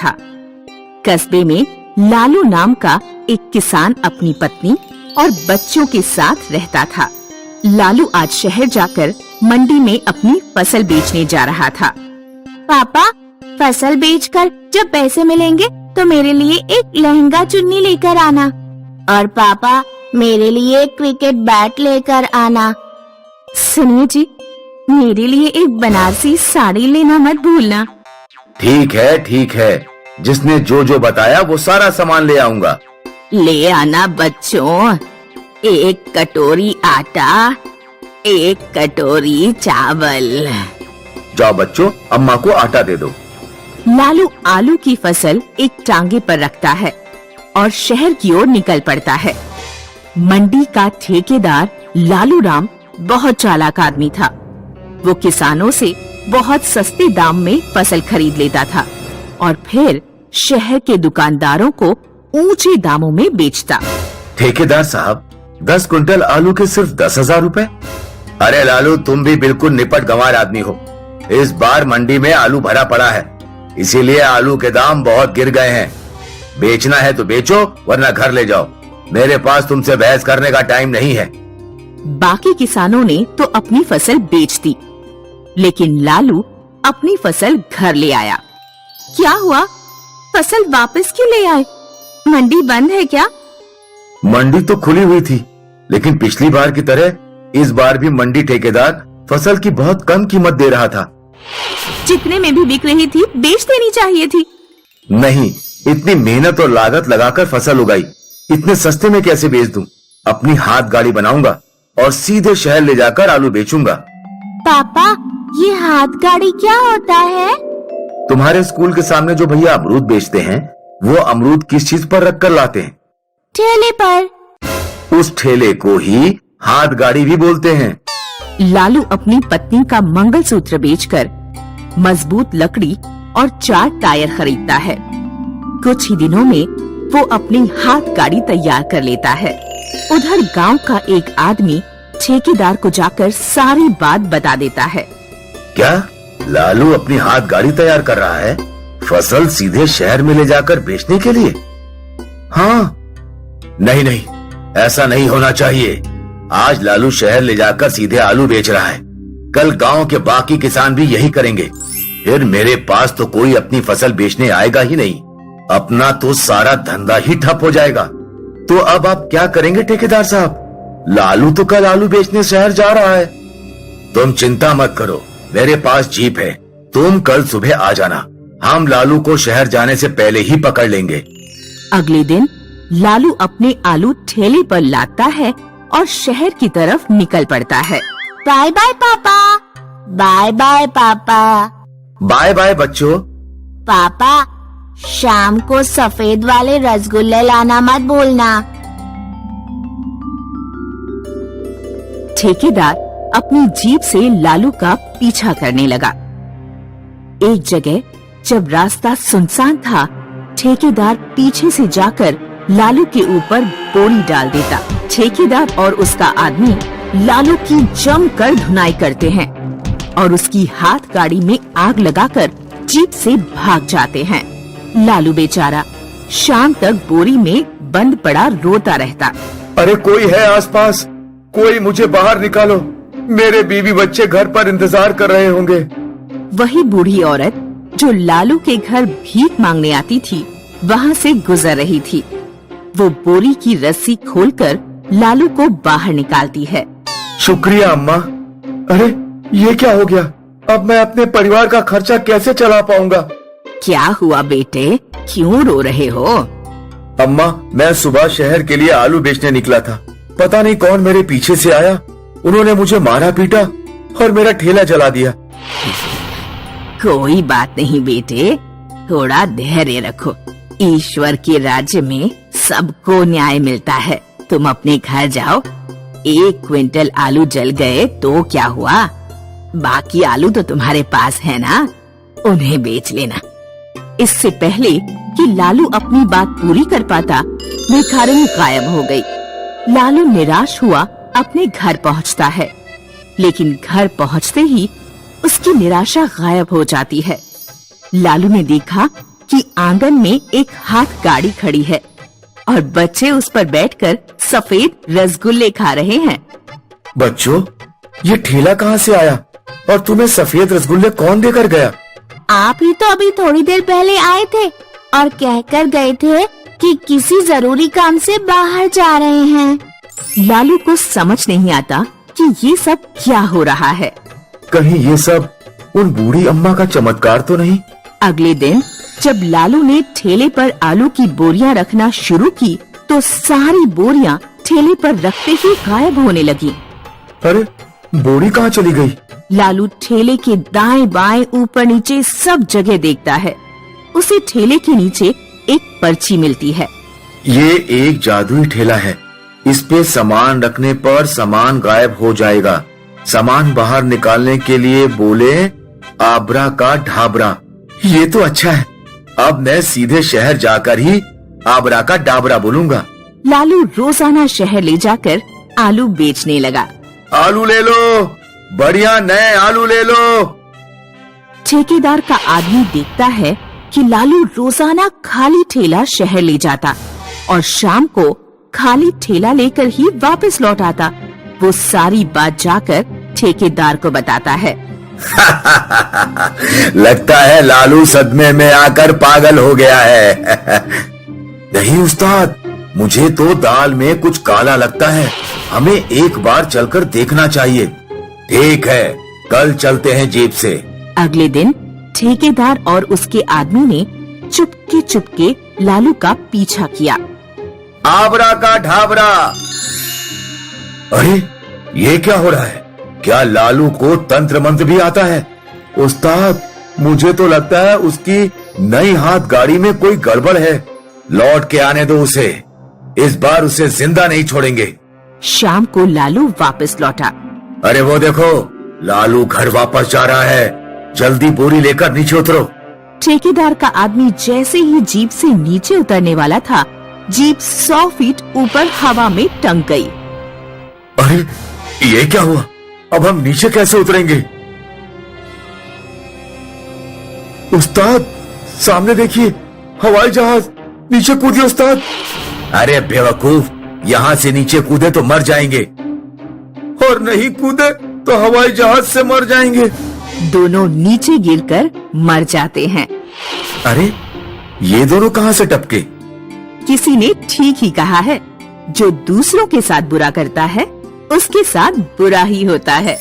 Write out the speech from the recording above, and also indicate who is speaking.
Speaker 1: था। कस्बे में लालू नाम का एक किसान अपनी पत्नी और बच्चों के साथ रहता था। लालू आज शहर जाकर मंडी में अपनी फसल बेचने जा रहा था।
Speaker 2: पापा, फसल बेचकर जब पैसे मिलेंगे तो मेरे लिए एक लहंगा चुन्नी लेकर आना, और पापा मेरे लिए एक क्रिकेट बैट लेकर आना।
Speaker 1: सुनिए जी, मेरे लिए एक बनारसी साड़ी लेना मत भूलना।
Speaker 3: ठीक है, जिसने जो जो बताया वो सारा सामान ले आऊंगा।
Speaker 1: ले आना बच्चों, एक कटोरी आटा, एक कटोरी चावल।
Speaker 3: जाओ बच्चों, अम्मा को आटा दे दो।
Speaker 1: लालू आलू की फसल एक टांगे पर रखता है और शहर की ओर निकल पड़ता है। मंडी का ठेकेदार लालू राम बहुत चालाक आदमी था। वो किसानों से बहुत सस्ते दाम में फसल खरीद लेता था और फिर शहर के दुकानदारों को ऊंचे दामों में बेचता।
Speaker 3: ठेकेदार साहब, 10 क्विंटल आलू के सिर्फ 10,000 रुपए। अरे लालू, तुम भी बिल्कुल निपट गंवार आदमी हो। इस बार मंडी में आलू भरा पड़ा है, इसीलिए आलू के दाम बहुत गिर गए हैं। बेचना है तो बेचो, वरना घर ले जाओ। मेरे पास तुमसे बहस करने का टाइम नहीं है।
Speaker 1: बाकी किसानों ने तो अपनी फसल बेच दी, लेकिन लालू अपनी फसल घर ले आया। क्या हुआ? फसल वापस क्यों ले आए? मंडी बंद है क्या?
Speaker 3: मंडी तो खुली हुई थी, लेकिन पिछली बार की तरह इस बार भी मंडी ठेकेदार फसल की बहुत कम कीमत दे रहा था।
Speaker 1: जितने में भी बिक रही थी बेच देनी चाहिए थी।
Speaker 3: नहीं, इतनी मेहनत और लागत लगाकर फसल उगाई, इतने सस्ते में कैसे बेच दूं? अपनी हाथ गाड़ी बनाऊंगा और सीधे शहर ले जाकर आलू बेचूंगा।
Speaker 2: पापा, ये हाथ गाड़ी क्या होता है?
Speaker 3: तुम्हारे स्कूल के सामने जो भैया अमरूद बेचते हैं, वो अमरूद किस चीज पर रखकर लाते हैं?
Speaker 2: ठेले पर।
Speaker 3: उस ठेले को ही हाथ गाड़ी भी बोलते हैं।
Speaker 1: लालू अपनी पत्नी का मंगलसूत्र बेचकर मजबूत लकड़ी और 4 टायर खरीदता है। कुछ ही दिनों में वो अपनी हाथ गाड़ी तैयार कर लेता है। उधर गांव का एक आदमी ठेकेदार को जाकर सारी बात बता देता है।
Speaker 3: क्या लालू अपनी हाथ गाड़ी तैयार कर रहा है? फसल सीधे शहर में ले जाकर बेचने के लिए? हाँ, नहीं, ऐसा नहीं होना चाहिए। आज लालू शहर ले जाकर सीधे आलू बेच रहा है, कल गांव के बाकी किसान भी यही करेंगे। फिर मेरे पास तो कोई अपनी फसल बेचने आएगा ही नहीं। अपना तो सारा धंधा ही ठप हो जाएगा। तो अब आप क्या करेंगे ठेकेदार साहब? लालू तो कल आलू बेचने शहर जा रहा है। तुम चिंता मत करो, मेरे पास जीप है। तुम कल सुबह आ जाना, हम लालू को शहर जाने से पहले ही पकड़ लेंगे।
Speaker 1: अगले दिन लालू अपने आलू ठेले पर लाता है और शहर की तरफ निकल पड़ता है।
Speaker 2: बाय बाय पापा। बाय बाय पापा।
Speaker 3: बाय बाय बच्चों।
Speaker 2: पापा, शाम को सफेद वाले रसगुल्ले लाना मत भूलना।
Speaker 1: ठेकेदार अपनी जीप से लालू का पीछा करने लगा। एक जगह जब रास्ता सुनसान था, ठेकेदार पीछे से जाकर लालू के ऊपर बोरी डाल देता। ठेकेदार और उसका आदमी लालू की जमकर धुनाई करते हैं और उसकी हाथ गाड़ी में आग लगाकर जीप से भाग जाते हैं। लालू बेचारा शाम तक बोरी में बंद पड़ा रोता रहता।
Speaker 3: अरे कोई है आसपास? कोई मुझे बाहर निकालो, मेरे बीवी बच्चे घर पर इंतजार कर रहे होंगे।
Speaker 1: वही बूढ़ी औरत जो लालू के घर भीख मांगने आती थी, वहाँ से गुजर रही थी। वो बोरी की रस्सी खोलकर लालू को बाहर निकालती है।
Speaker 3: शुक्रिया अम्मा। अरे ये क्या हो गया? अब मैं अपने परिवार का खर्चा कैसे चला पाऊंगा?
Speaker 1: क्या हुआ बेटे, क्यों रो रहे हो?
Speaker 3: अम्मा, मैं सुबह शहर के लिए आलू बेचने निकला था। पता नहीं कौन मेरे पीछे से आया, उन्होंने मुझे मारा पीटा और मेरा ठेला जला दिया।
Speaker 1: कोई बात नहीं बेटे, थोड़ा धैर्य रखो। ईश्वर के राज्य में सबको न्याय मिलता है। तुम अपने घर जाओ। 1 क्विंटल आलू जल गए तो क्या हुआ? बाकी आलू तो तुम्हारे पास है ना, उन्हें बेच लेना। इससे पहले कि लालू अपनी बात पूरी कर पाता, भिखारिणी गायब हो गई। लालू निराश हुआ अपने घर पहुंचता है, लेकिन घर पहुंचते ही उसकी निराशा गायब हो जाती है। लालू ने देखा कि आंगन में एक हाथ गाड़ी खड़ी है और बच्चे उस पर बैठकर सफेद रसगुल्ले खा रहे हैं।
Speaker 3: बच्चों, ये ठेला कहाँ से आया और तुम्हें सफेद रसगुल्ले कौन देकर गया?
Speaker 2: आप ही तो अभी थोड़ी देर पहले आए थे और कहकर गए थे कि किसी जरूरी काम से बाहर जा रहे हैं।
Speaker 1: लालू को समझ नहीं आता कि ये सब क्या हो रहा है।
Speaker 3: कहीं ये सब उन बूढ़ी अम्मा का चमत्कार तो नहीं?
Speaker 1: अगले दिन जब लालू ने ठेले पर आलू की बोरियां रखना शुरू की तो सारी बोरियां ठेले पर रखते ही गायब होने लगी।
Speaker 3: अरे, बोरी कहाँ चली गई?
Speaker 1: लालू ठेले के दाएं बाएं ऊपर नीचे सब जगह देखता है। उसे ठेले के नीचे एक पर्ची मिलती है।
Speaker 3: ये एक जादुई ठेला है। इस पे सामान रखने पर सामान गायब हो जाएगा। सामान बाहर निकालने के लिए बोले आबरा का ढाबरा। ये तो अच्छा है। अब मैं सीधे शहर जाकर ही आबरा का डाबरा बोलूंगा।
Speaker 1: लालू रोजाना शहर ले जाकर आलू बेचने लगा।
Speaker 3: आलू ले लो, बढ़िया नए आलू ले लो।
Speaker 1: ठेकेदार का आदमी देखता है कि लालू रोजाना खाली ठेला शहर ले जाता और शाम को खाली ठेला लेकर ही वापस लौट आता। वो सारी बात जाकर ठेकेदार को बताता है।
Speaker 3: लगता है लालू सदमे में आकर पागल हो गया है। नहीं उस्ताद, मुझे तो दाल में कुछ काला लगता है। हमें एक बार चलकर देखना चाहिए। ठीक है, कल चलते हैं जीप से।
Speaker 1: अगले दिन ठेकेदार और उसके आदमी ने चुपके चुपके लालू का पीछा किया।
Speaker 3: आबरा का ढाबरा। अरे, ये क्या हो रहा है? क्या लालू को तंत्र मंत्र भी आता है? उस्ताद, मुझे तो लगता है उसकी नई हाथ गाड़ी में कोई गड़बड़ है। लौट के आने दो उसे। इस बार उसे जिंदा नहीं छोड़ेंगे।
Speaker 1: शाम को लालू वापस लौटा।
Speaker 3: अरे वो देखो, लालू घर वापस जा रहा है। जल्दी बोरी लेकर नीचे उतरो।
Speaker 1: ठेकेदार का आदमी जैसे ही जीप से नीचे उतरने वाला था, जीप 100 फीट ऊपर हवा में टंग गई।
Speaker 3: अरे, ये क्या हुआ? अब हम नीचे कैसे उतरेंगे? उस्ताद, सामने देखिए, हवाई जहाज। नीचे कूदिए उस्ताद। अरे बेवकूफ, यहाँ से नीचे कूदे तो मर जाएंगे, और नहीं कूदे तो हवाई जहाज से मर जाएंगे।
Speaker 1: दोनों नीचे गिरकर मर जाते हैं।
Speaker 3: अरे, ये दोनों कहाँ से टपके?
Speaker 1: किसी ने ठीक ही कहा है, जो दूसरों के साथ बुरा करता है उसके साथ बुरा ही होता है।